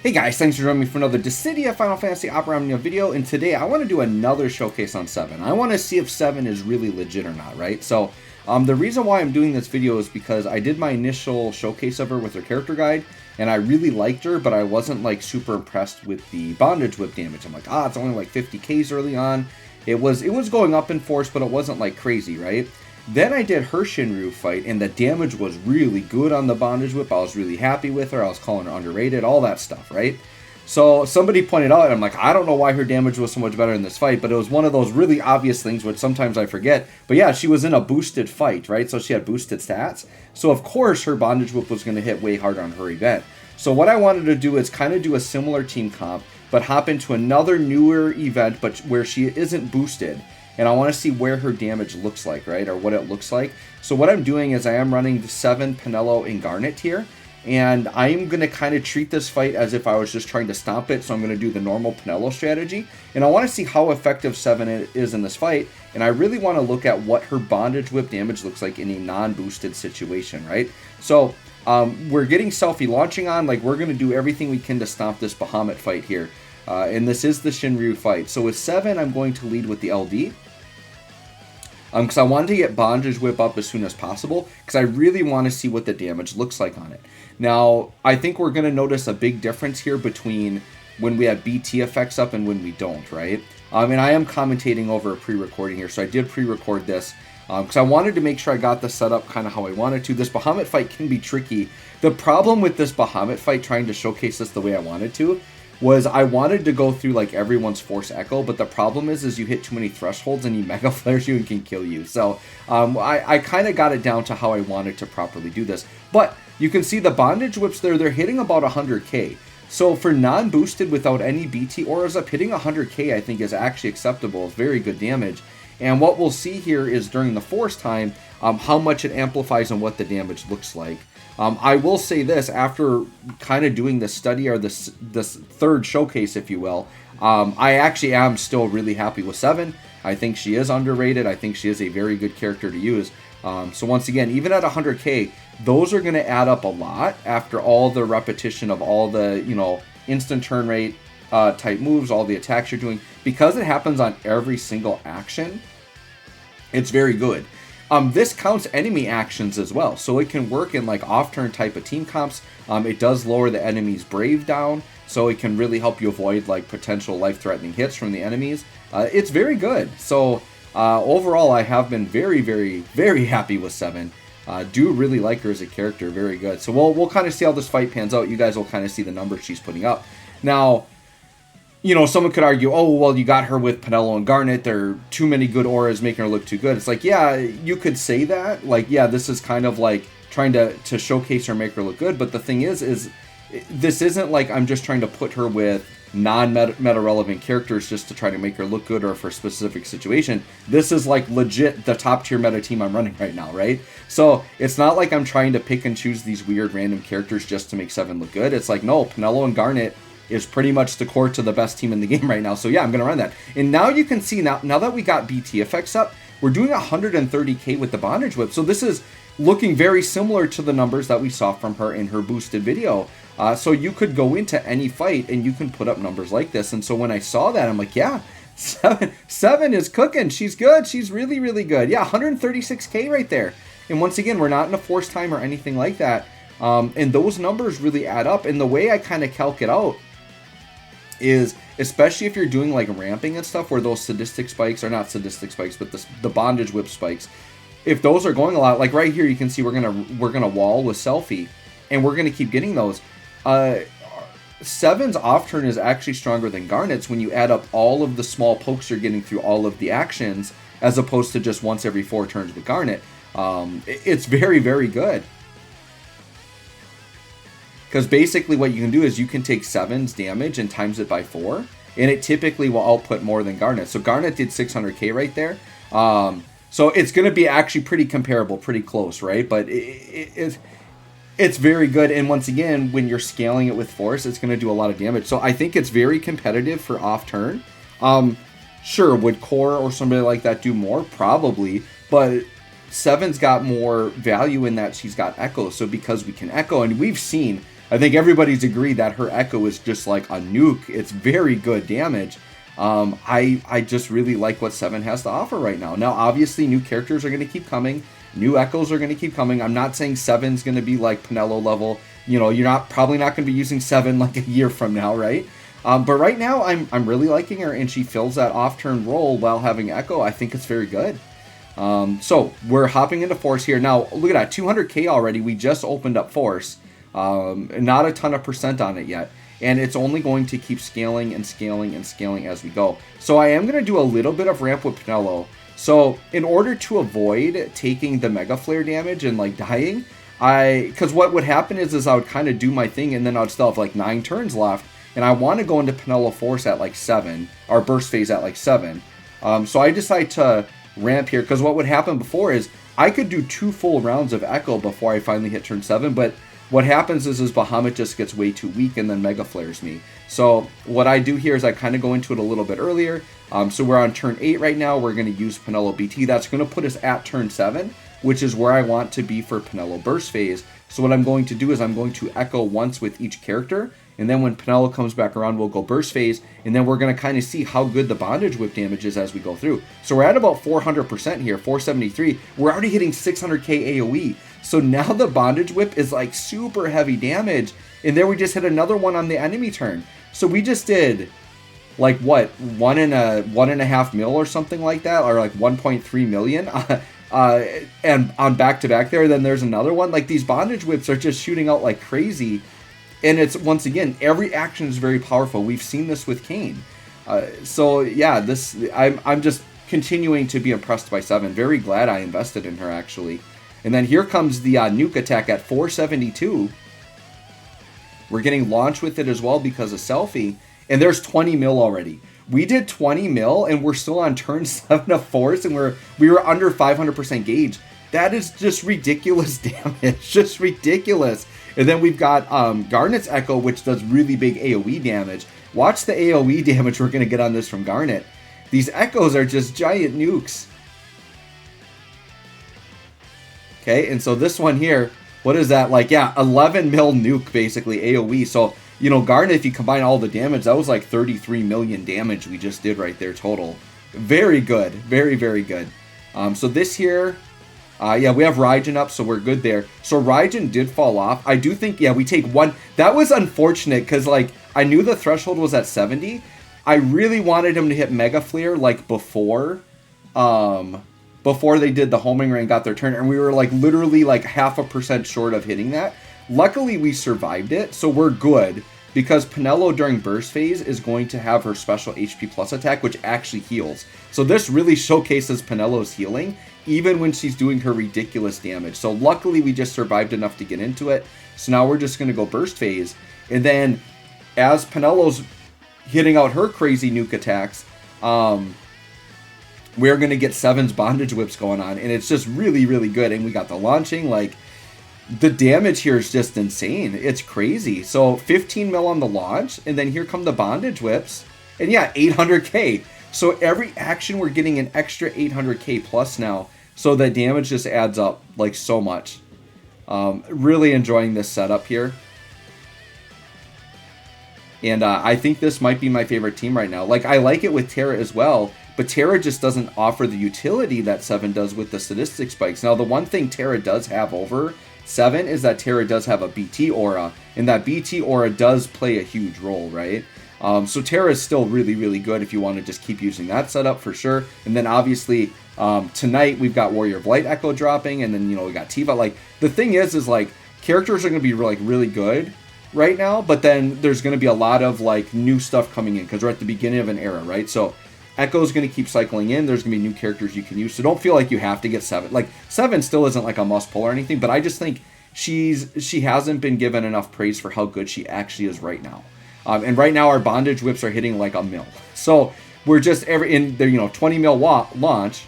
Hey guys, thanks for joining me for another Dissidia Final Fantasy Opera Omnia video, and today I want to do another showcase on 7. I want to see if 7 is really legit or not, right? So, the reason why I'm doing this video is because I did my initial showcase of her with her character guide, and I really liked her, but I wasn't like super impressed with the bondage whip damage. I'm like, it's only like 50Ks early on. It was going up in force, but it wasn't like crazy, right? Then I did her Shinryu fight, and the damage was really good on the bondage whip. I was really happy with her. I was calling her underrated, all that stuff, right? So somebody pointed out, and I'm like, I don't know why her damage was so much better in this fight, but it was one of those really obvious things, which sometimes I forget. But yeah, she was in a boosted fight, right? So she had boosted stats. So of course, her bondage whip was going to hit way harder on her event. So what I wanted to do is kind of do a similar team comp, but hop into another newer event, but where she isn't boosted. And I want to see where her damage looks like, right? Or what it looks like. So what I'm doing is I am running the 7 Penelo and Garnet here. And I'm going to kind of treat this fight as if I was just trying to stomp it. So I'm going to do the normal Penelo strategy. And I want to see how effective 7 is in this fight. And I really want to look at what her bondage whip damage looks like in a non-boosted situation, right? So we're getting Selfie launching on. Like, we're going to do everything we can to stomp this Bahamut fight here. And this is the Shinryu fight. So with 7, I'm going to lead with the LD. Because I wanted to get Bondage Whip up as soon as possible, because I really want to see what the damage looks like on it. Now, I think we're going to notice a big difference here between when we have BT effects up and when we don't, right? And I am commentating over a pre-recording here, so I did pre-record this, because I wanted to make sure I got the setup kind of how I wanted to. This Bahamut fight can be tricky. The problem with this Bahamut fight, trying to showcase this the way I wanted to, was I wanted to go through like everyone's Force Echo, but the problem is you hit too many thresholds and he Mega Flares you and can kill you. So I kind of got it down to how I wanted to properly do this. But you can see the Bondage Whips there, they're hitting about 100k. So for non-boosted without any BT auras up, hitting 100k I think is actually acceptable. It's very good damage. And what we'll see here is during the Force time, how much it amplifies and what the damage looks like. I will say this, after kind of doing this study, or this third showcase, if you will, I actually am still really happy with 7. I think she is underrated. I think she is a very good character to use. So once again, even at 100k, those are going to add up a lot after all the repetition of all the, instant turn rate type moves, all the attacks you're doing. Because it happens on every single action, it's very good. This counts enemy actions as well, so it can work in like off-turn type of team comps. It does lower the enemy's brave down, so it can really help you avoid like potential life-threatening hits from the enemies. It's very good. So overall, I have been very, very, very happy with 7. Do really like her as a character, very good. So we'll kind of see how this fight pans out. You guys will kind of see the numbers she's putting up. Now, someone could argue, oh, well, you got her with Penelo and Garnet. There are too many good auras making her look too good. It's like, yeah, you could say that. Like, yeah, this is kind of like trying to showcase her, make her look good. But the thing is this isn't like I'm just trying to put her with non-meta relevant characters just to try to make her look good or for a specific situation. This is like legit the top tier meta team I'm running right now, right? So it's not like I'm trying to pick and choose these weird random characters just to make 7 look good. It's like, no, Penelo and Garnet is pretty much the core to the best team in the game right now. So yeah, I'm going to run that. And now you can see, now that we got BT effects up, we're doing 130k with the Bondage Whip. So this is looking very similar to the numbers that we saw from her in her boosted video. So you could go into any fight and you can put up numbers like this. And so when I saw that, I'm like, yeah, 7 is cooking. She's good. She's really, really good. Yeah, 136k right there. And once again, we're not in a force time or anything like that. And those numbers really add up. And the way I kind of calc it out is, especially if you're doing like ramping and stuff, where those sadistic spikes are not sadistic spikes, but the bondage whip spikes, if those are going a lot, like right here, you can see we're gonna wall with Selfie, and we're gonna keep getting those. 7's off turn is actually stronger than Garnet's when you add up all of the small pokes you're getting through all of the actions, as opposed to just once every 4 turns with Garnet. It's very, very good. Because basically what you can do is you can take 7's damage and times it by 4, and it typically will output more than Garnet. So Garnet did 600k right there. So it's going to be actually pretty comparable, pretty close, right? But it's very good. And once again, when you're scaling it with Force, it's going to do a lot of damage. So I think it's very competitive for off-turn. Sure, would Core or somebody like that do more? Probably. But 7's got more value in that she's got Echo. So because we can Echo, and we've seen I think everybody's agreed that her Echo is just like a nuke. It's very good damage. I just really like what 7 has to offer right now. Now, obviously, new characters are going to keep coming. New Echoes are going to keep coming. I'm not saying 7's going to be like Penelo level. You know, you're probably not going to be using 7 like a year from now, right? But right now, I'm really liking her, and she fills that off-turn role while having Echo. I think it's very good. So we're hopping into Force here. Now, look at that, 200k already. We just opened up Force. Not a ton of percent on it yet. And it's only going to keep scaling and scaling and scaling as we go. So I am going to do a little bit of ramp with Penelo. So in order to avoid taking the Mega Flare damage and like dying, because what would happen is I would kind of do my thing and then I'd still have like 9 turns left. And I want to go into Penelo Force at like 7, or Burst Phase at like 7. So I decide to ramp here, because what would happen before is I could do 2 full rounds of Echo before I finally hit turn 7, but what happens is Bahamut just gets way too weak and then Mega Flares me. So what I do here is I kind of go into it a little bit earlier. So we're on turn 8 right now. We're going to use Penelo BT. That's going to put us at turn 7, which is where I want to be for Penelo Burst Phase. So what I'm going to do is I'm going to Echo once with each character, and then when Penelo comes back around, we'll go Burst Phase, and then we're going to kind of see how good the Bondage Whip damage is as we go through. So we're at about 400% here, 473. We're already hitting 600k AoE. So now the Bondage Whip is like super heavy damage, and there we just hit another one on the enemy turn. So we just did like what, 1.5 mil or something like that, or like 1.3 million. And on back-to-back there, then there's another one. Like, these Bondage Whips are just shooting out like crazy. And it's, once again, every action is very powerful. We've seen this with Kane. So yeah, I'm just continuing to be impressed by 7. Very glad I invested in her, actually. And then here comes the nuke attack at 472. We're getting launched with it as well because of Selfie. And there's 20 mil already. We did 20 mil and we're still on turn 7 of Force, and we were under 500% gauge. That is just ridiculous damage. Just ridiculous. And then we've got Garnet's Echo, which does really big AoE damage. Watch the AoE damage we're going to get on this from Garnet. These Echoes are just giant nukes. Okay, and so this one here, what is that? Like, yeah, 11 mil nuke, basically, AoE. So, you know, Garnet, if you combine all the damage, that was like 33 million damage we just did right there total. Very good. Very, very good. So this here, yeah, we have Raijin up, so we're good there. So Raijin did fall off. I do think, yeah, we take 1. That was unfortunate, because, like, I knew the threshold was at 70. I really wanted him to hit Mega Flare, like, before they did the homing ray and got their turn, and we were like literally like 0.5% short of hitting that. Luckily we survived it, so we're good, because Penelo during burst phase is going to have her special HP plus attack, which actually heals. So this really showcases Penelo's healing even when she's doing her ridiculous damage. So luckily we just survived enough to get into it. So now we're just going to go burst phase, and then as Penelo's hitting out her crazy nuke attacks, we're going to get 7's Bondage Whips going on, and it's just really, really good. And we got the launching, like, the damage here is just insane. It's crazy. So 15 mil on the launch, and then here come the Bondage Whips, and yeah, 800k. So every action we're getting an extra 800k plus now, so the damage just adds up like so much. Really enjoying this setup here. And I think this might be my favorite team right now. Like, I like it with Terra as well, but Terra just doesn't offer the utility that 7 does with the statistic spikes. Now, the one thing Terra does have over 7 is that Terra does have a BT aura, and that BT aura does play a huge role, right? So Terra is still really, really good if you want to just keep using that setup for sure. And then obviously tonight we've got Warrior of Light Echo dropping, and then, you know, we got Tifa. Like, the thing is like, characters are going to be like really good right now, but then there's going to be a lot of like new stuff coming in because we're at the beginning of an era, right? So Echo's going to keep cycling in. There's going to be new characters you can use, so don't feel like you have to get 7. Like, 7 still isn't like a must pull or anything, but I just think she hasn't been given enough praise for how good she actually is right now. And right now our Bondage Whips are hitting like a mil. So we're just in there, you know, 20 mil launch,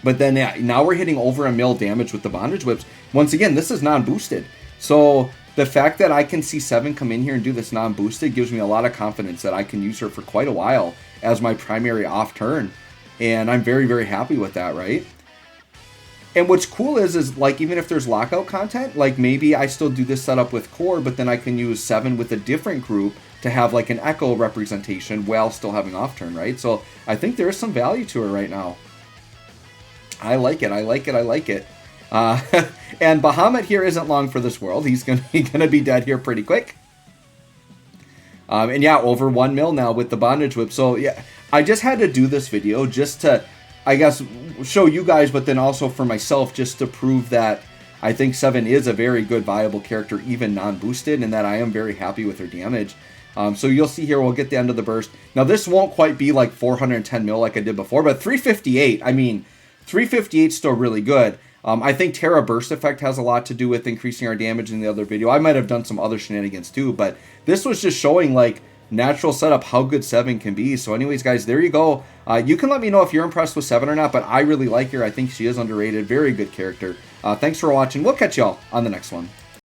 but then yeah, now we're hitting over a mil damage with the Bondage Whips. Once again, this is non-boosted, so the fact that I can see 7 come in here and do this non-boosted gives me a lot of confidence that I can use her for quite a while as my primary off turn, and I'm very, very happy with that, right? And what's cool is like, even if there's lockout content, like maybe I still do this setup with core, but then I can use 7 with a different group to have like an echo representation while still having off turn, right? So I think there is some value to it right now. I like it. I like it. I like it. And Bahamut here isn't long for this world. He's gonna be dead here pretty quick. And yeah, over 1 mil now with the bondage whip. So yeah, I just had to do this video just to, I guess, show you guys, but then also for myself, just to prove that I think 7 is a very good viable character, even non-boosted, and that I am very happy with her damage. So you'll see here, we'll get the end of the burst. Now this won't quite be like 410 mil like I did before, but 358, I mean, 358 is still really good. I think Terra Burst Effect has a lot to do with increasing our damage in the other video. I might have done some other shenanigans too, but this was just showing like natural setup how good 7 can be. So anyways, guys, there you go. You can let me know if you're impressed with 7 or not, but I really like her. I think she is underrated. Very good character. Thanks for watching. We'll catch y'all on the next one.